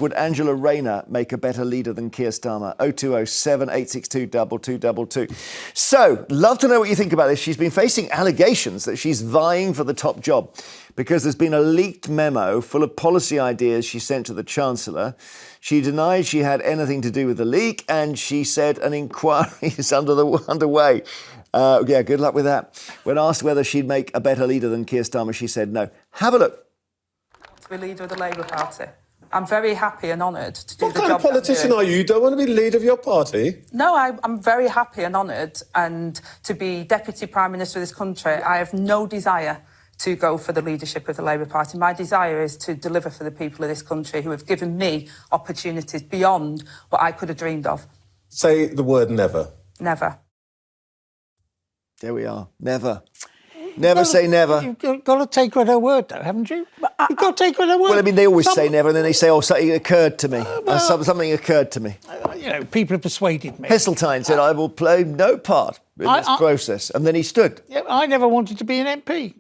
Would Angela Rayner make a better leader than Keir Starmer? 0207 862 2222. So, love to know what you think about this. She's been facing allegations that she's vying for the top job because there's been a leaked memo full of policy ideas she sent to the Chancellor. She denied she had anything to do with the leak, and she said an inquiry is underway. Good luck with that. When asked whether she'd make a better leader than Keir Starmer, she said no. Have a look. To be leader of the Labour Party. I'm very happy and honoured to do the job. What kind of politician are you? You don't want to be leader of your party? No, I'm very happy and honoured and to be Deputy Prime Minister of this country. I have no desire to go for the leadership of the Labour Party. My desire is to deliver for the people of this country who have given me opportunities beyond what I could have dreamed of. Say the word never. Never. There we are. Never. Never say never. You've got to take her at her word, though, haven't you? You've got to take her at her word. Well, I mean, they always say never, and then they say, oh, something occurred to me. Something occurred to me. People have persuaded me. Heseltine said, I will play no part in this process. And then he stood. Yeah, I never wanted to be an MP.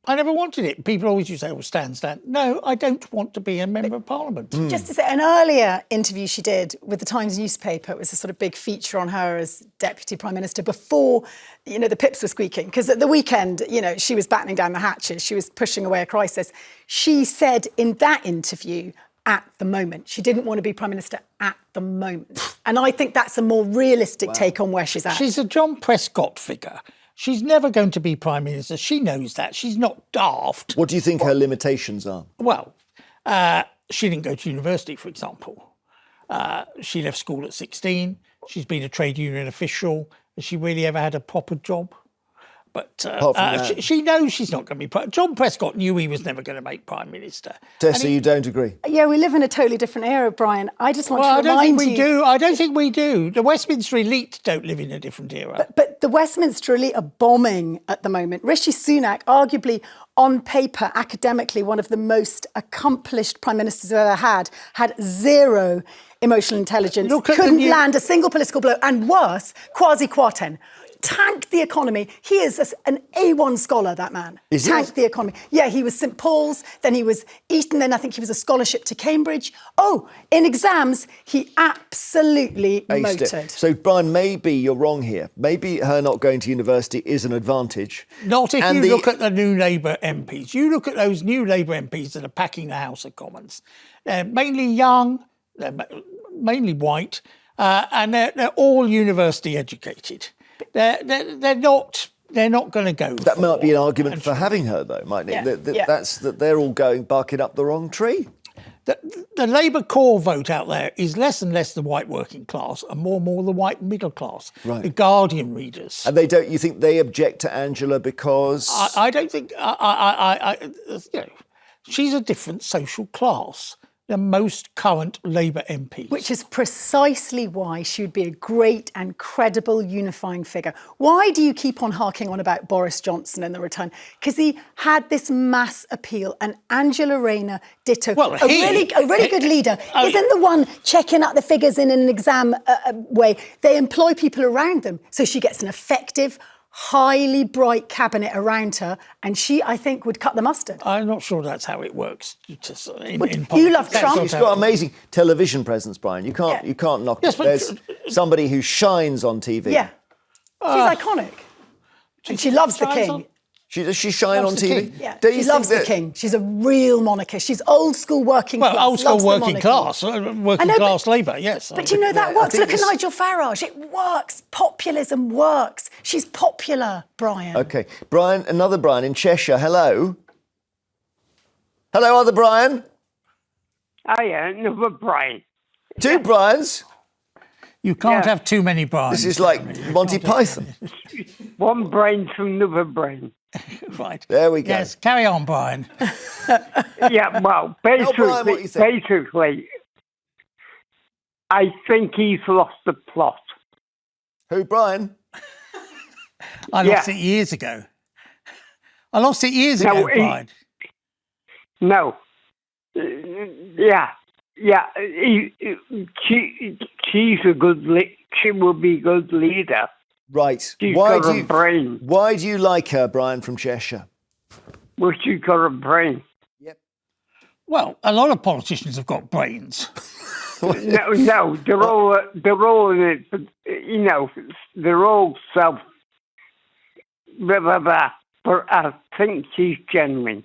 I never wanted it. People always used to say, oh, stand. No, I don't want to be a Member of Parliament. Just to say, an earlier interview she did with the Times newspaper, it was a sort of big feature on her as Deputy Prime Minister before, the pips were squeaking. Because at the weekend, she was battening down the hatches. She was pushing away a crisis. She said in that interview, at the moment, she didn't want to be Prime Minister at the moment. And I think that's a more realistic take on where she's at. She's a John Prescott figure. She's never going to be Prime Minister. She knows that. She's not daft. What do you think her limitations are? Well, she didn't go to university, for example. She left school at 16. She's been a trade union official. Has she really ever had a proper job? But she knows she's not going to be. John Prescott knew he was never going to make Prime Minister. Tessa, you don't agree? Yeah, we live in a totally different era, Brian. I just want to remind you... I don't think we do. The Westminster elite don't live in a different era. But the Westminster elite are bombing at the moment. Rishi Sunak, arguably on paper, academically, one of the most accomplished Prime Ministers we've ever had zero emotional intelligence, couldn't land a single political blow, and worse, quasi-Quarten. Tanked the economy. He is an A1 scholar, that man. Tanked the economy. Yeah, he was St Paul's, then he was Eton, then I think he was a scholarship to Cambridge. Oh, in exams, he absolutely motored. So, Brian, maybe you're wrong here. Maybe her not going to university is an advantage. Not if you look at the new Labour MPs. You look at those new Labour MPs that are packing the House of Commons. They're mainly young, they're mainly white, and they're all university educated. They're not going to go. That might be an argument for having her, though, mightn't it? That's that they're all barking up the wrong tree. The Labour core vote out there is less and less the white working class and more the white middle class. Right. The Guardian readers. And they don't. You think they object to Angela because I don't think. She's a different social class than most current Labour MPs. Which is precisely why she would be a great and credible unifying figure. Why do you keep on harking on about Boris Johnson and the return? Because he had this mass appeal, and Angela Rayner ditto. Well, a really good leader isn't the one checking out the figures in an exam way. They employ people around them, so she gets an effective, highly bright cabinet around her, and she, I think, would cut the mustard. I'm not sure that's how it works. You love Trump. She's got amazing television presence, Brian. You can't knock it. There's somebody who shines on TV. Yeah, she's iconic, and she loves the king. Does she shine on TV? Yeah, she loves the king. She's a real monarchist. She's old school working class. Well, old school working class Labour, yes. But that works. Look at Nigel Farage. It works. Populism works. She's popular, Brian. OK. Brian, another Brian in Cheshire. Hello. Hello, other Brian. Oh, yeah, another Brian. Two Brians. You can't have too many Brians. This is like Monty Python. One brain from another brain. Right. There we go. Yes, carry on, Brian. Yeah, well, basically, I think he's lost the plot. Who, Brian? I lost it years ago. Brian. No. She's a good. She will be a good leader. Right. She's got a brain. Why do you like her, Brian from Cheshire? Well, she's got a brain. Yep. Well, a lot of politicians have got brains. No, they're all in it, but, they're all self, blah, blah, blah. But I think she's genuine.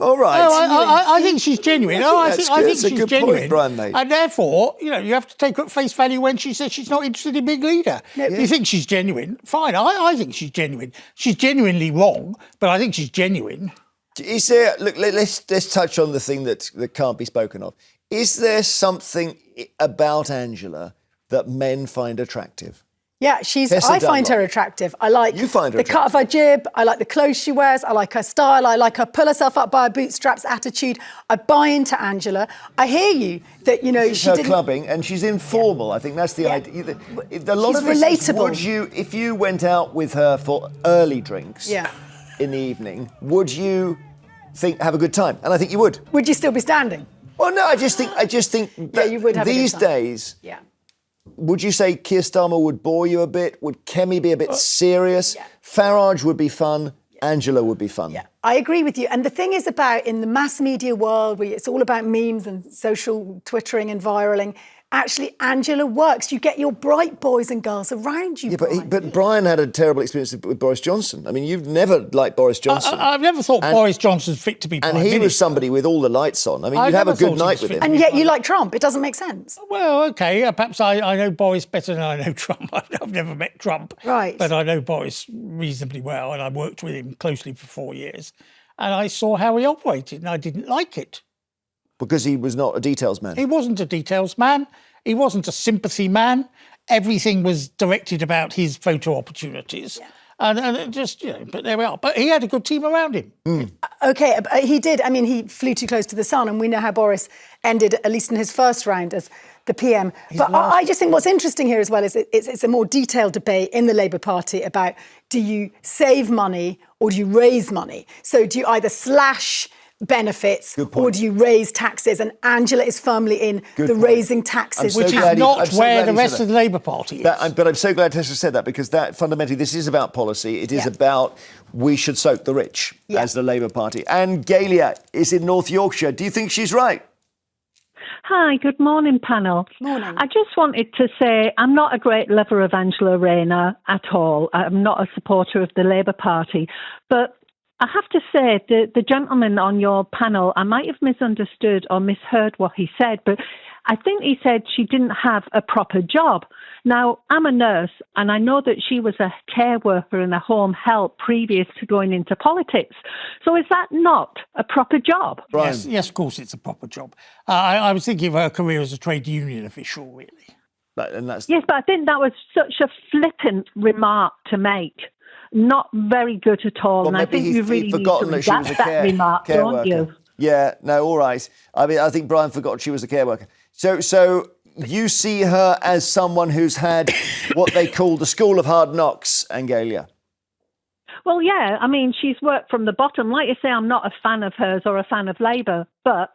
All right. I think she's genuine. I think That's a she's good genuine. point, Brian, mate. And therefore, you have to take her at face value when she says she's not interested in being leader. If you think she's genuine, fine. I think she's genuine. She's genuinely wrong, but I think she's genuine. Is there? Look, let's touch on the thing that can't be spoken of. Is there something about Angela that men find attractive? Yeah, I find her attractive. I like You find her the cut of her jib. I like the clothes she wears. I like her style. I like her pull herself up by her bootstraps attitude. I buy into Angela. I hear you that She's her clubbing, and she's informal. Yeah. I think that's the idea. A lot she's of this relatable. is, if you went out with her for early drinks in the evening, would you have a good time? And I think you would. Would you still be standing? Well, no. I just think that you would have these a good time. days. Yeah. Would you say Keir Starmer would bore you a bit? Would Kemi be a bit serious? Yeah. Farage would be fun. Angela would be fun. Yeah, I agree with you. And the thing is about in the mass media world, where it's all about memes and social twittering and viraling, actually Angela works. You get your bright boys and girls around you. Yeah, Brian. but Brian had a terrible experience with Boris Johnson. I mean, you've never liked Boris Johnson. I've never thought Boris Johnson's fit to be Prime Minister. And he was somebody with all the lights on. I mean, you'd have a good night with him. And yet you like Trump. It doesn't make sense. Well, OK, perhaps I know Boris better than I know Trump. I've never met Trump. Right. But I know Boris reasonably well, and I worked with him closely for 4 years. And I saw how he operated, and I didn't like it. Because he was not a details man. He wasn't a details man. He wasn't a sympathy man. Everything was directed about his photo opportunities. Yeah. And it just, but there we are. But he had a good team around him. OK, he did. I mean, he flew too close to the sun, and we know how Boris ended, at least in his first round, as the PM. But I just think what's interesting here as well is it's a more detailed debate in the Labour Party about, do you save money or do you raise money? So do you either slash benefits or do you raise taxes? And Angela is firmly in raising taxes. Which is not where the rest of the Labour Party is. But I'm so glad Tessa said that, because that fundamentally, this is about policy. It is about we should soak the rich as the Labour Party. And Galia is in North Yorkshire. Do you think she's right? Hi, good morning, panel. Morning. I just wanted to say I'm not a great lover of Angela Rayner at all. I'm not a supporter of the Labour Party. But I have to say, the gentleman on your panel, I might have misunderstood or misheard what he said, but I think he said she didn't have a proper job. Now, I'm a nurse, and I know that she was a care worker and a home help previous to going into politics. So is that not a proper job? Yes, of course it's a proper job. I was thinking of her career as a trade union official, really. Yes, but I think that was such a flippant remark to make. Not very good at all. Well, and I think you really need to adapt that remark, don't worker. you? Yeah, no, all right. I mean, I think Brian forgot she was a care worker. So you see her as someone who's had what they call the school of hard knocks, Angalia? Well, yeah. I mean, she's worked from the bottom. Like you say, I'm not a fan of hers or a fan of Labour, but,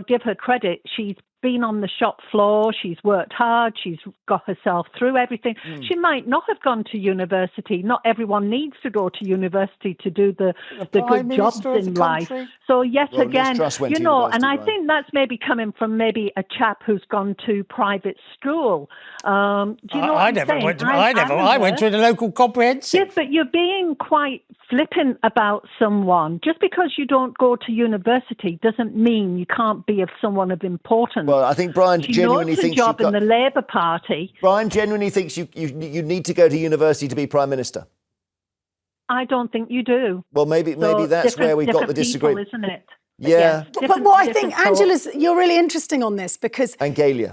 give her credit. She's been on the shop floor, she's worked hard, she's got herself through everything. She might not have gone to university. Not everyone needs to go to university to do the good jobs in life. So yet again, and I think that's maybe coming from maybe a chap who's gone to private school. Do you know what I'm saying? I went to the local comprehensive. Yes, but you're being quite flippant about someone. Just because you don't go to university doesn't mean you can't be of someone of importance. Well, I think Brian genuinely thinks you've got a job in the Labour Party. Brian genuinely thinks you need to go to university to be Prime Minister. I don't think you do. Well, maybe that's where we got the disagreement, isn't it? Yeah. But what I think, you're really interesting on this, because Angalia,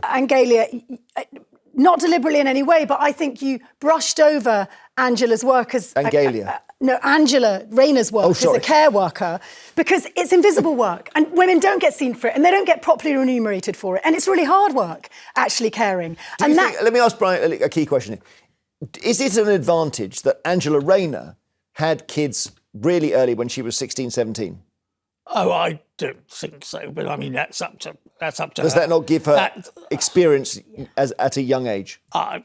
not deliberately in any way, but I think you brushed over Angela's work as Angela Rayner's work as a care worker, because it's invisible work and women don't get seen for it and they don't get properly remunerated for it. And it's really hard work, actually caring. Let me ask Brian a key question. Is it an advantage that Angela Rayner had kids really early when she was 16, 17? Oh, I don't think so, but I mean that's up to Does her. that not give her experience at a young age? I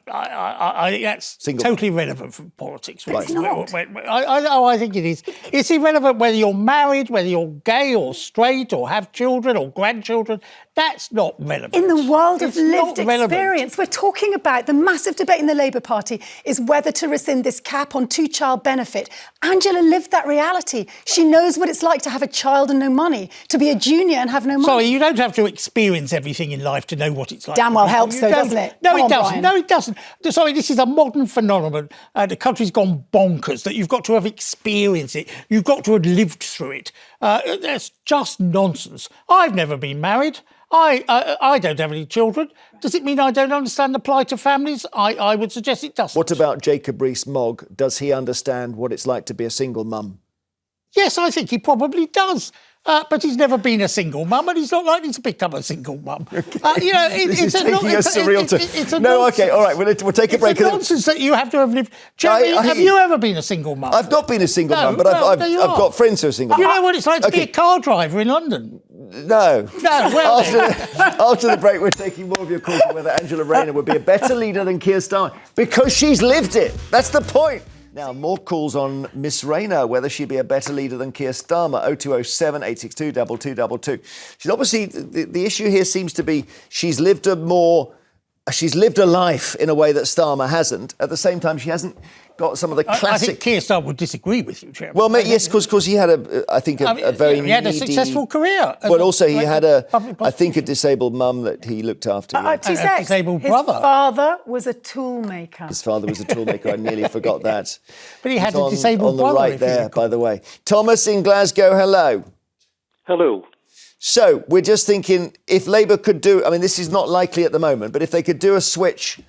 think that's Single. totally irrelevant from politics. But it's not. I think it is. It's irrelevant whether you're married, whether you're gay or straight or have children or grandchildren. That's not relevant. In the world of It's not lived relevant. experience, we're talking about the massive debate in the Labour Party is whether to rescind this cap on two-child benefit. Angela lived that reality. She knows what it's like to have a child and no money, to be a junior and have no money. Sorry, you don't have to experience everything in life to know what it's like. Damn well helps, You though, don't. doesn't it? No, Come it on, doesn't. Brian. No, it doesn't. Sorry, this is a modern phenomenon. The country's gone bonkers, that you've got to have experienced it. You've got to have lived through it. That's just nonsense. I've never been married. I don't have any children. Does it mean I don't understand the plight of families? I would suggest it doesn't. What about Jacob Rees-Mogg? Does he understand what it's like to be a single mum? Yes, I think he probably does. But he's never been a single mum, and he's not likely to become a single mum. This is taking a surreal turn. It's a No, nonsense. OK, all right, we'll take a break. It's nonsense that you have to have lived. Jeremy, have you ever been a single mum? I've not been a single No, mum, but well, I've there you I've are. got friends who are single. You know what it's like to be Okay. a car driver in London? No. No, well then. After the break, we're taking more of your calls on whether Angela Rayner would be a better leader than Keir Starmer, because she's lived it. That's the point. Now, more calls on Miss Rayner, whether she'd be a better leader than Keir Starmer. 0207 862 2222. She's obviously, the issue here seems to be she's lived a life in a way that Starmer hasn't. At the same time, she hasn't got some of the classic... I think Keir Starmer would disagree with you, Chairman. Well, mate, yes, because he had a very he had a needy- successful career. But also he had a public disabled mum that he looked after. yeah. Two a secs. disabled His brother. father was a toolmaker. His father was a toolmaker. I nearly forgot that. But he had It's a disabled on the brother, right if you there, recall. by the way. Thomas in Glasgow, hello. Hello. So we're just thinking if Labour could do, I mean, this is not likely at the moment, but if they could do a switch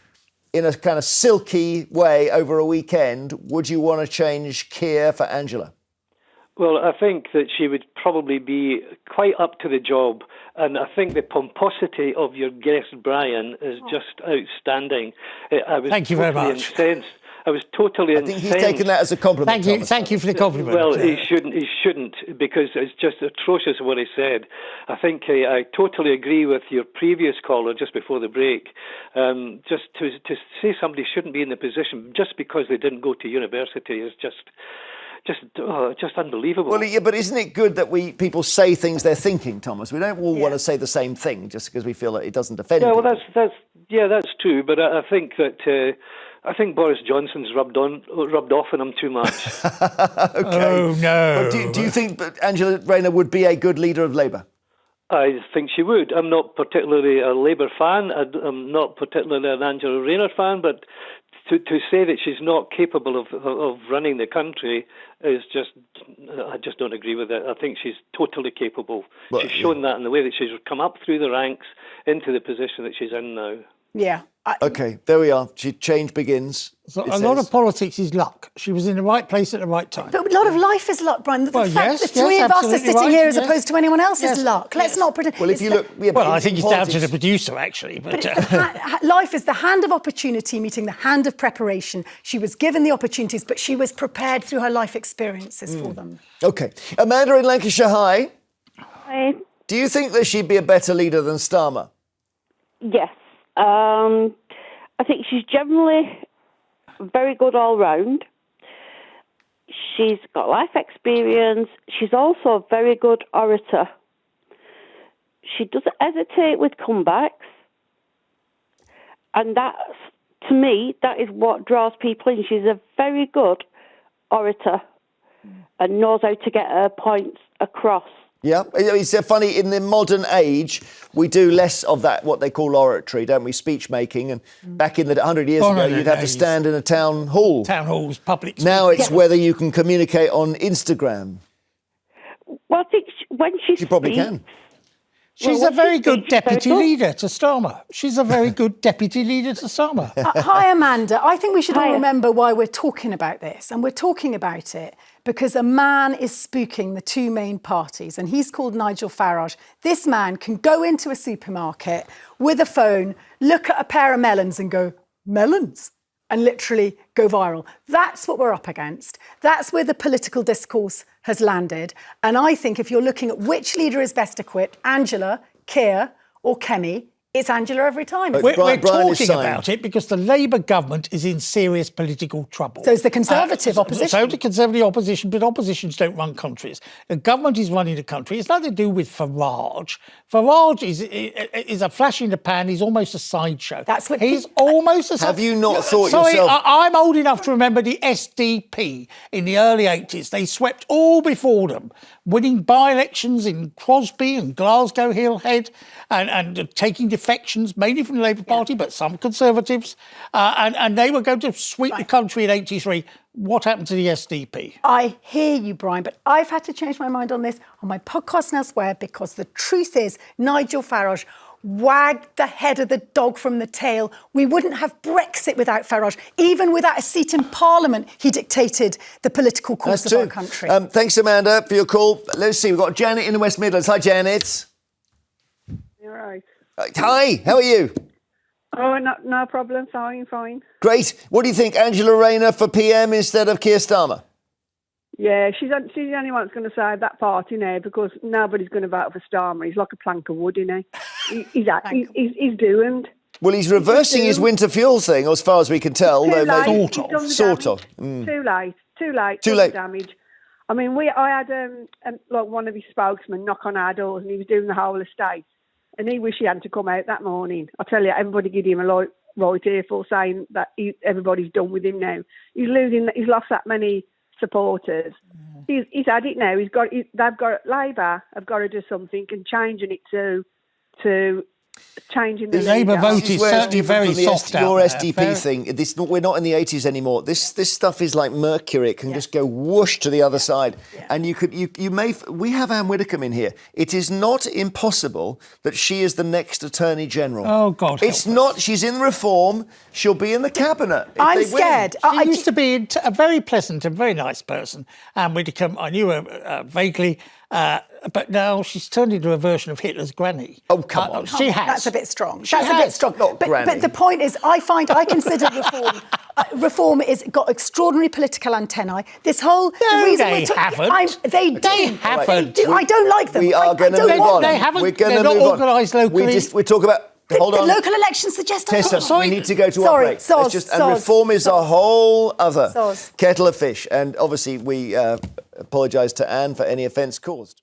in a kind of silky way over a weekend, would you want to change Keir for Angela? Well, I think that she would probably be quite up to the job. And I think the pomposity of your guest, Brian, is just outstanding. I was Thank you very totally much. incensed. I was totally I incensed. think he's taken that as a compliment. Thank you for the compliment. Well, he shouldn't, because it's just atrocious what he said. I think I totally agree with your previous caller just before the break. Just to say somebody shouldn't be in the position just because they didn't go to university is just unbelievable. Well, yeah, but isn't it good that people say things they're thinking, Thomas? We don't all want to say the same thing just because we feel that it doesn't offend Yeah, well, people. that's true. But I think that I think Boris Johnson's rubbed off on him too much. Okay. Oh, no. But do you think that Angela Rayner would be a good leader of Labour? I think she would. I'm not particularly a Labour fan. I'm not particularly an Angela Rayner fan, but to say that she's not capable of running the country is I just don't agree with it. I think she's totally capable. Well, she's shown that in the way that she's come up through the ranks into the position that she's in now. Yeah. Okay, there we are. Change begins. So it a lot says. of politics is luck. She was in the right place at the right time. But a lot of life is luck, Brian. The Well, fact yes, that three yes, of us are absolutely sitting right, here as yes. opposed to anyone else Yes, is luck. Let's not pretend. Well, if you look... Yeah, Well, but I in think it's down to the politics- producer, actually. But Life is the hand of opportunity meeting the hand of preparation. She was given the opportunities, but she was prepared through her life experiences for them. OK. Amanda in Lancashire, hi. Hi. Do you think that she'd be a better leader than Starmer? Yes. I think she's generally very good all round. She's got life experience. She's also a very good orator. She doesn't hesitate with comebacks. And that's, to me, that is what draws people in. She's a very good orator and knows how to get her points across. Yeah, it's funny, in the modern age, we do less of that, what they call oratory, don't we, speech making, and back in the 100 years ago, you'd have to stand in a town hall. town halls, public... Now it's whether you can communicate on Instagram. Well, I think when she You probably speaks, can. She's Well, a very she's good very deputy good. leader to Starmer. She's a very good deputy leader to Starmer. Hi, Amanda. I think we should all Hiya. remember why we're talking about this. And we're talking about it because a man is spooking the two main parties, and he's called Nigel Farage. This man can go into a supermarket with a phone, look at a pair of melons and go, melons? and literally go viral. That's what we're up against. That's where the political discourse has landed. And I think if you're looking at which leader is best equipped, Angela, Keir or Kemi, it's Angela every time. We're Brian is talking saying- about it because the Labour government is in serious political trouble. So is the Conservative opposition. So the Conservative opposition, but oppositions don't run countries. The government is running the country. It's nothing to do with Farage. Farage is a flash in the pan. He's almost a sideshow. That's what he's almost a. Have you not thought Sorry, yourself? I'm old enough to remember the SDP in the early 80s. They swept all before them, winning by-elections in Crosby and Glasgow Hillhead, and taking defections, mainly from the Labour Party, but some Conservatives, and they were going to sweep the country in 83. What happened to the SDP? I hear you, Brian, but I've had to change my mind on this on my podcast and elsewhere because the truth is Nigel Farage wagged the head of the dog from the tail. We wouldn't have Brexit without Farage. Even without a seat in Parliament, he dictated the political course of our country. Thanks, Amanda, for your call. Let's see, we've got Janet in the West Midlands. Hi, Janet. You're right. Hi, how are you? Oh, no problem. Fine. Great. What do you think, Angela Rayner for PM instead of Keir Starmer? Yeah, she's the only one that's going to save that party now because nobody's going to vote for Starmer. He's like a plank of wood, isn't he? He's doomed. Well, he's reversing his winter fuel thing, as far as we can tell. Too late. Sort of. Too late. Too late. Damage. I mean, I had like one of his spokesmen knock on our doors, and he was doing the whole estate, and he wished he had to come out that morning. I tell you, everybody give him a right earful saying that everybody's done with him now. He's lost that many supporters. He's had it now. Labour have got to do something and changing it to changing the Labour vote is certainly very soft Your out SDP there. thing, we're not in the 80s anymore. This stuff is like mercury. It can just go whoosh to the other side. Yeah. And we have Anne Widdecombe in here. It is not impossible that she is the next Attorney General. Oh, God. It's not. She's in reform. She'll be in the Cabinet. I'm scared. She used to be a very pleasant and very nice person. Anne Widdecombe, I knew her vaguely. But now she's turned into a version of Hitler's granny. Oh, come on. She has. That's a bit strong. A bit strong. But the point is, I consider reform. Reform is got extraordinary political antennae. This whole they haven't. They haven't. I don't like them. We are going to move on. They haven't. We're going They're to not move on. organised locally. We talk about. Hold on. The local elections suggest. Tessa, we need to go to our break. And reform is a whole other kettle of fish. And obviously, we apologise to Anne for any offence caused.